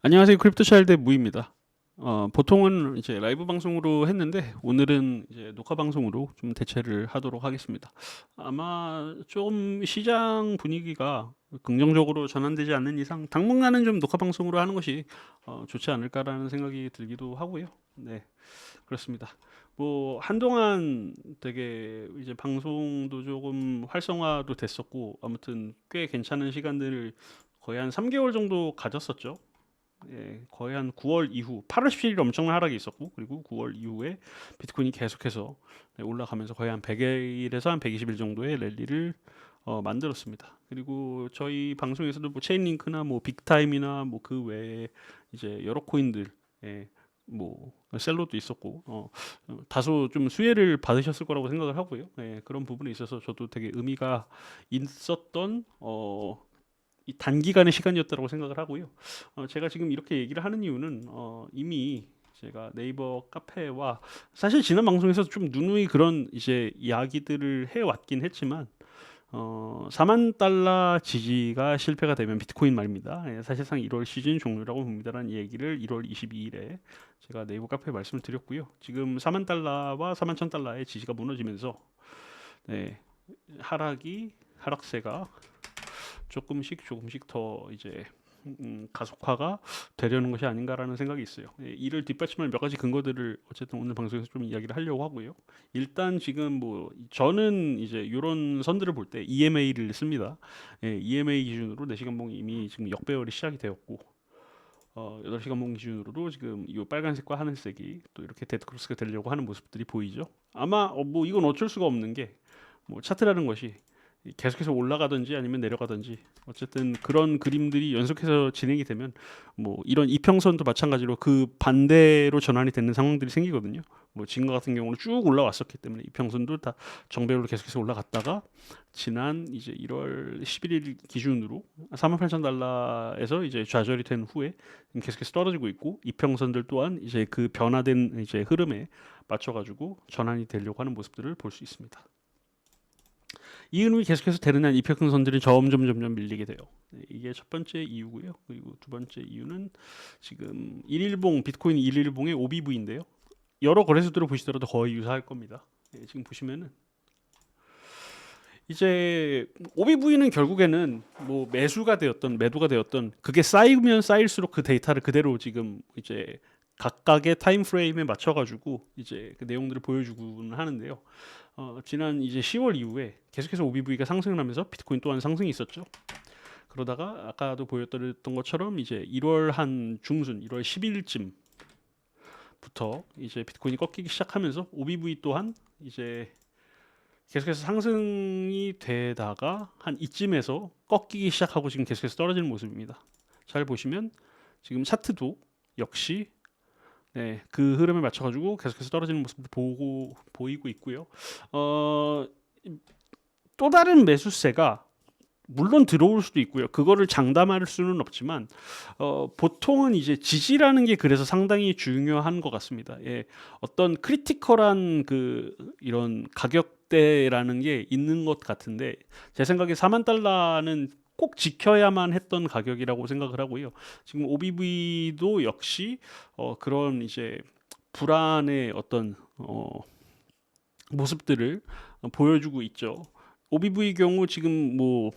안녕하세요. 크립토차일드 무입니다. 보통은 이제 라이브 방송으로 했는데 오늘은 이제 녹화 방송으로 좀 대체를 하도록 하겠습니다. 아마 좀 시장 분위기가 긍정적으로 전환되지 않는 이상 당분간은 좀 녹화 방송으로 하는 것이 좋지 않을까라는 생각이 들기도 하고요. 네, 그렇습니다. 뭐 한동안 되게 이제 방송도 조금 활성화도 됐었고 아무튼 꽤 괜찮은 시간들을 거의 한 3개월 정도 가졌었죠. 예, 거의 한 9월 이후 8월 17일 엄청난 하락이 있었고 그리고 9월 이후에 비트코인이 계속해서 네, 올라가면서 거의 한 100일에서 한 120일 정도의 랠리를 만들었습니다. 그리고 저희 방송에서도 뭐 체인링크나 뭐 빅타임이나 뭐 그 외에 이제 여러 코인들 예, 뭐 셀로도 있었고 다소 좀 수혜를 받으셨을 거라고 생각을 하고요. 예, 그런 부분에 있어서 저도 되게 의미가 있었던 이 단기간의 시간이었다고 생각을 하고요. 제가 지금 이렇게 얘기를 하는 이유는 이미 제가 네이버 카페와 사실 지난 방송에서 좀 누누이 그런 이제 이야기들을 해왔긴 했지만 4만 달러 지지가 실패가 되면 비트코인 말입니다. 예, 사실상 1월 시즌 종료라고 봅니다라는 얘기를 1월 22일에 제가 네이버 카페에 말씀을 드렸고요. 지금 4만 달러와 4만 천 달러의 지지가 무너지면서 네, 하락세가 조금씩 더 이제 가속화가 되려는 것이 아닌가라는 생각이 있어요. 예, 이를 뒷받침할 몇 가지 근거들을 어쨌든 오늘 방송에서 좀 이야기를 하려고 하고요. 일단 지금 뭐 저는 이제 이런 선들을 볼 때 EMA를 씁니다. 예, EMA 기준으로 4시간 봉이 이미 지금 역배열이 시작이 되었고 8시간 봉 기준으로도 지금 이 빨간색과 하늘색이 또 이렇게 데드크로스가 되려고 하는 모습들이 보이죠. 아마 뭐 이건 어쩔 수가 없는 게 뭐 차트라는 것이 계속해서 올라가든지 아니면 내려가든지 어쨌든 그런 그림들이 연속해서 진행이 되면 뭐 이런 이평선도 마찬가지로 그 반대로 전환이 되는 상황들이 생기거든요. 뭐 지금과 같은 경우는 쭉 올라왔었기 때문에 이평선도 다 정배열로 계속해서 올라갔다가 지난 이제 1월 11일 기준으로 48,000달러에서 이제 좌절이 된 후에 계속해서 떨어지고 있고 이평선들 또한 이제 그 변화된 이제 흐름에 맞춰가지고 전환이 되려고 하는 모습들을 볼 수 있습니다. 이 흐름이 계속해서 되는 한 이평선들이 점점 밀리게 돼요. 네, 이게 첫 번째 이유고요. 그리고 두 번째 이유는 지금 일일봉 비트코인 일일봉의 OBV인데요. 여러 거래소들을 보시더라도 거의 유사할 겁니다. 네, 지금 보시면은 이제 OBV는 결국에는 뭐 매수가 되었던 매도가 되었던 그게 쌓이면 쌓일수록 그 데이터를 그대로 지금 이제 각각의 타임 프레임에 맞춰 가지고 이제 그 내용들을 보여주곤 하는데요. 지난 이제 10월 이후에 계속해서 OBV가 상승을 하면서 비트코인 또한 상승이 있었죠. 그러다가 아까도 보였던 것처럼 이제 1월 한 중순 1월 10일쯤부터 이제 비트코인이 꺾이기 시작하면서 OBV 또한 이제 계속해서 상승이 되다가 한 이쯤에서 꺾이기 시작하고 지금 계속해서 떨어지는 모습입니다. 잘 보시면 지금 차트도 역시 네, 그 흐름에 맞춰가지고 계속해서 떨어지는 모습도 보이고 있고요. 어, 또 다른 매수세가 물론 들어올 수도 있고요. 그거를 장담할 수는 없지만 보통은 이제 지지라는 게 그래서 상당히 중요한 것 같습니다. 예, 어떤 크리티컬한 그 이런 가격대라는 게 있는 것 같은데 제 생각에 4만 달러는 꼭 지켜야만 했던 가격이라고 생각을 하고요. 지금 OBV도 역시 그런 이제 불안의 어떤 모습들을 보여주고 있죠. OBV 경우 지금 뭐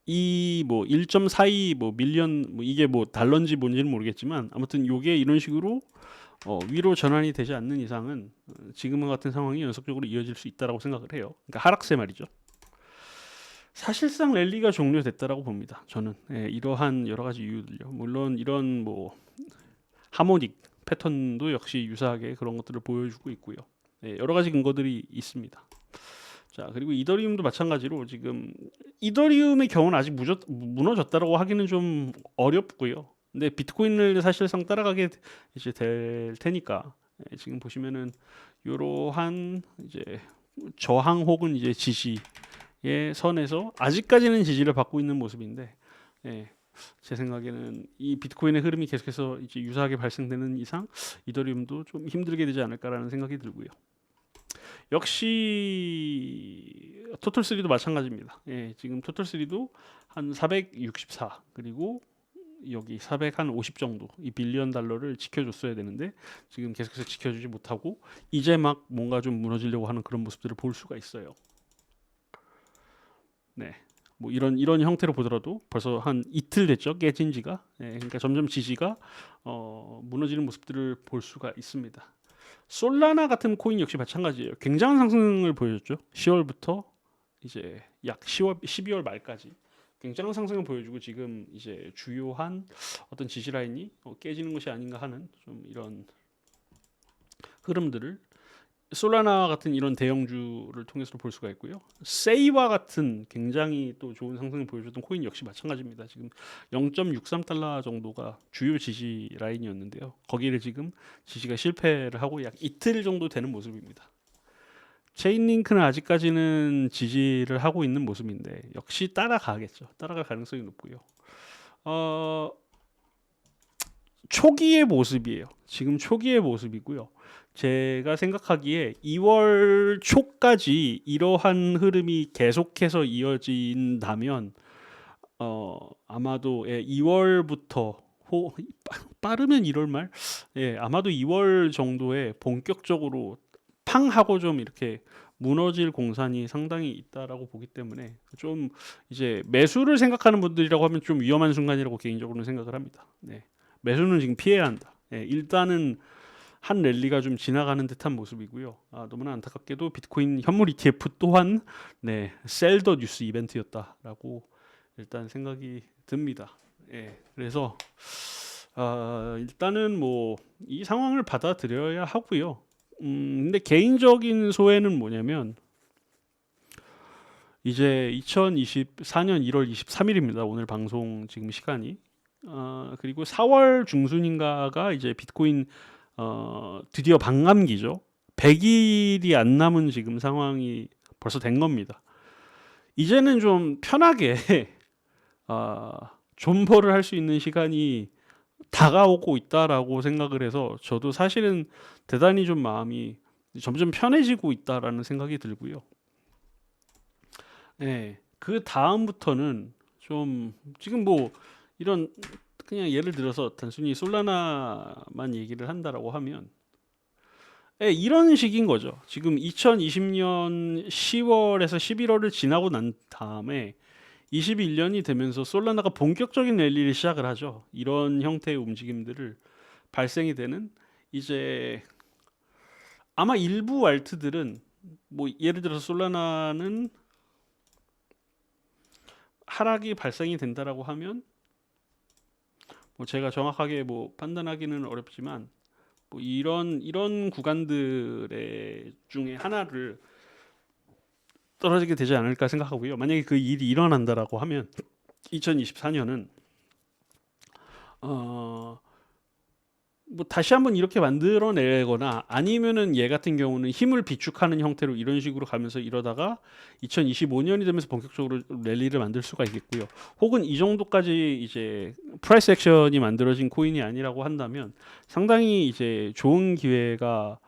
이 뭐 1.42 뭐 밀리언 뭐 이게 뭐 달러인지 뭔지는 모르겠지만 아무튼 요게 이런 식으로 위로 전환이 되지 않는 이상은 지금 같은 상황이 연속적으로 이어질 수 있다라고 생각을 해요. 그러니까 하락세 말이죠. 사실상 랠리가 종료됐다라고 봅니다. 저는 이러한 여러 가지 이유들요. 물론 이런 뭐 하모닉 패턴도 역시 유사하게 그런 것들을 보여주고 있고요. 여러 가지 근거들이 있습니다. 자, 그리고 이더리움도 마찬가지로 지금 이더리움의 경우는 아직 무너졌다라고 하기는 좀 어렵고요. 근데 비트코인을 사실상 따라가게 이제 될 테니까 지금 보시면은 이러한 이제 저항 혹은 이제 지지의 선에서 아직까지는 지지를 받고 있는 모습인데 예, 제 생각에는 이 비트코인의 흐름이 계속해서 이제 유사하게 발생되는 이상 이더리움도 좀 힘들게 되지 않을까라는 생각이 들고요. 역시 토탈3도 마찬가지입니다. 예, 지금 토탈3도 한 464 그리고 여기 450 정도 이 빌리언 달러를 지켜줬어야 되는데 지금 계속해서 지켜주지 못하고 이제 막 뭔가 좀 무너지려고 하는 그런 모습들을 볼 수가 있어요. 네. 뭐 이런 형태로 보더라도 벌써 한 이틀 됐죠, 깨진 지가. 그러니까 점점 지지가 무너지는 모습들을 볼 수가 있습니다. 솔라나 같은 코인 역시 마찬가지예요. 굉장한 상승을 보여줬죠. 10월부터 이제 약 12월 말까지 굉장한 상승을 보여주고 지금 이제 주요한 어떤 지지 라인이 깨지는 것이 아닌가 하는 좀 이런 흐름들을 솔라나 같은 이런 대형주를 통해서 볼 수가 있고요. 세이와 같은 굉장히 또 좋은 상승을 보여줬던 코인 역시 마찬가지입니다. 지금 0.63달러 정도가 주요 지지 라인이었는데요. 거기를 지금 지지가 실패를 하고 약 이틀 정도 되는 모습입니다. 체인링크는 아직까지는 지지를 하고 있는 모습인데 역시 따라가겠죠. 따라갈 가능성이 높고요. 초기의 모습이에요. 지금 초기의 모습이고요. 제가 생각하기에 2월 초까지 이러한 흐름이 계속해서 이어진다면 아마도 2월부터 빠르면 1월 말, 아마도 2월 정도에 본격적으로 팡 하고 좀 이렇게 무너질 공산이 상당히 있다라고 보기 때문에 좀 이제 매수를 생각하는 분들이라고 하면 좀 위험한 순간이라고 개인적으로는 생각을 합니다. 매수는 지금 피해야 한다. 일단은 한 랠리가 좀 지나가는 듯한 모습이고요. 너무나 안타깝게도 비트코인 현물 ETF 또한 셀더 뉴스 이벤트였다라고 일단 생각이 듭니다. 그래서 일단은 뭐 이 상황을 받아들여야 하고요. 근데 개인적인 소회는 뭐냐면 이제 2024년 1월 23일입니다. 오늘 방송 지금 시간이. 그리고 4월 중순인가가 이제 비트코인 드디어 반감기죠. 100일이 안 남은 지금 상황이 벌써 된 겁니다. 이제는 좀 편하게 존버를 할 수 있는 시간이 다가오고 있다라고 생각을 해서 저도 사실은 대단히 좀 마음이 점점 편해지고 있다라는 생각이 들고요. 그 다음부터는 좀 지금 뭐 이런 그냥 예를 들어서 단순히 솔라나만 얘기를 한다라고 하면 이런 식인 거죠. 지금 2020년 10월에서 11월을 지나고 난 다음에 21년이 되면서 솔라나가 본격적인 랠리를 시작을 하죠. 이런 형태의 움직임들을 발생이 되는 이제 아마 일부 알트들은 뭐 예를 들어서 솔라나는 하락이 발생이 된다라고 하면 뭐 제가 정확하게 뭐 판단하기는 어렵지만 뭐 이런 구간들의 중에 하나를 떨어지게 되지 않을까 생각하고요. 만약에 그 일이 일어난다라고 하면 2024년은 뭐 다시 한번 이렇게 만들어내거나 아니면은 얘 같은 경우는 힘을 비축하는 형태로 이런 식으로 가면서 이러다가 2025년이 되면서 본격적으로 랠리를 만들 수가 있겠고요. 혹은 이 정도까지 이제 프라이스 액션이 만들어진 코인이 아니라고 한다면 상당히 이제 좋은 기회가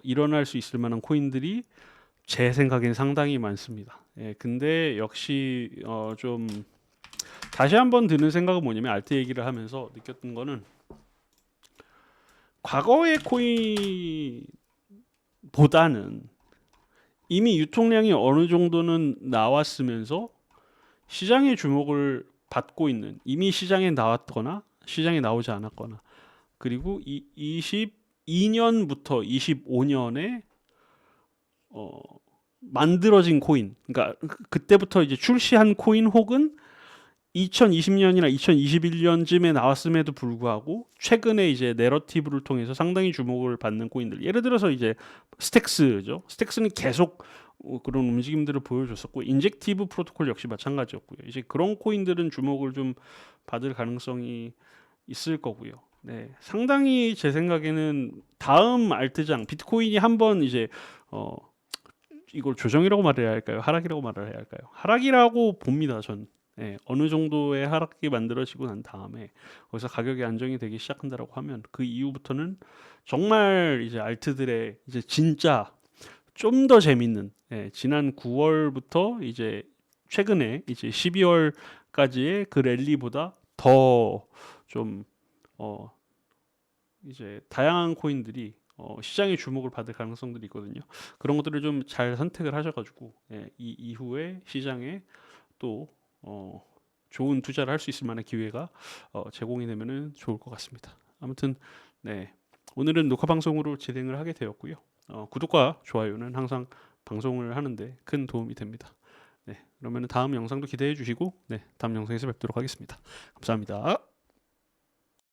일어날 수 있을 만한 코인들이 제 생각엔 상당히 많습니다. 근데 역시 좀 다시 한번 드는 생각은 뭐냐면 알트 얘기를 하면서 느꼈던 거는 과거의 코인보다는 이미 유통량이 어느 정도는 나왔으면서 시장의 주목을 받고 있는 이미 시장에 나왔거나 시장에 나오지 않았거나 그리고 22년부터 25년에 만들어진 코인, 그러니까 그때부터 이제 출시한 코인 혹은 2020년이나 2021년쯤에 나왔음에도 불구하고 최근에 이제 내러티브를 통해서 상당히 주목을 받는 코인들, 예를 들어서 이제 스택스죠. 스택스는 계속 그런 움직임들을 보여줬었고 인젝티브 프로토콜 역시 마찬가지였고요. 이제 그런 코인들은 주목을 좀 받을 가능성이 있을 거고요. 상당히 제 생각에는 다음 알트장 비트코인이 한번 이제 이걸 조정이라고 말해야 할까요? 하락이라고 말해야 할까요? 하락이라고 봅니다. 전. 어느 정도의 하락이 만들어지고 난 다음에 거기서 가격이 안정이 되기 시작한다라고 하면 그 이후부터는 정말 이제 알트들의 이제 진짜 좀 더 재밌는 지난 9월부터 이제 최근에 이제 12월까지의 그 랠리보다 더 좀 이제 다양한 코인들이 시장의 주목을 받을 가능성들이 있거든요. 그런 것들을 좀 잘 선택을 하셔가지고 이 이후에 시장에 또 좋은 투자를 할 수 있을 만한 기회가 제공이 되면은 좋을 것 같습니다. 아무튼 네, 오늘은 녹화 방송으로 진행을 하게 되었고요. 구독과 좋아요는 항상 방송을 하는데 큰 도움이 됩니다. 네, 그러면 다음 영상도 기대해 주시고 네, 다음 영상에서 뵙도록 하겠습니다. 감사합니다.